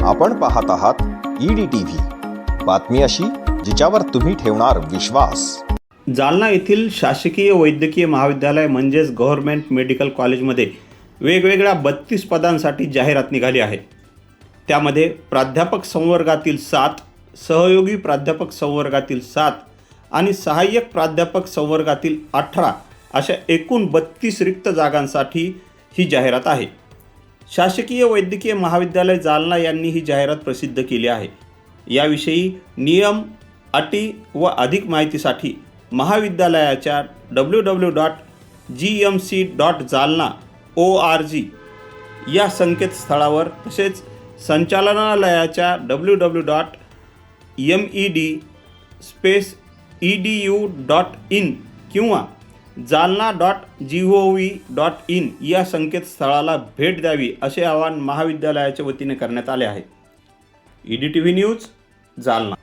आपण पाहत आहात EDTV, बातमी अशी जिच्यावर तुम्ही ठेवणार विश्वास। जालना येथील शासकीय वैद्यकीय महाविद्यालय म्हणजेच गव्हर्नमेंट मेडिकल कॉलेजमध्ये वेगवेगळ्या 32 पदांसाठी जाहिरात निघाली आहे। त्यामध्ये प्राध्यापक संवर्गातील 7, सहयोगी प्राध्यापक संवर्गातील 7 आणि सहाय्यक प्राध्यापक संवर्गातील 18 अशा एकूण 32 रिक्त जागांसाठी ही जाहिरात आहे। शासकीय वैद्यकीय महाविद्यालय जालना यांनी ही जाहिरात प्रसिद्ध केली आहे। याविषयी नियम, अटी व अधिक माहितीसाठी महाविद्यालयाच्या www.gmc.jalna.org या संकेतस्थळावर तसेच संचालनालयाच्या www.med-edu.in किंवा jalna.gov.in या संकेतस्थळाला भेट द्यावी असे आवाहन महाविद्यालयाच्या वतीने करण्यात आले आहे। EDTV news, Jalna.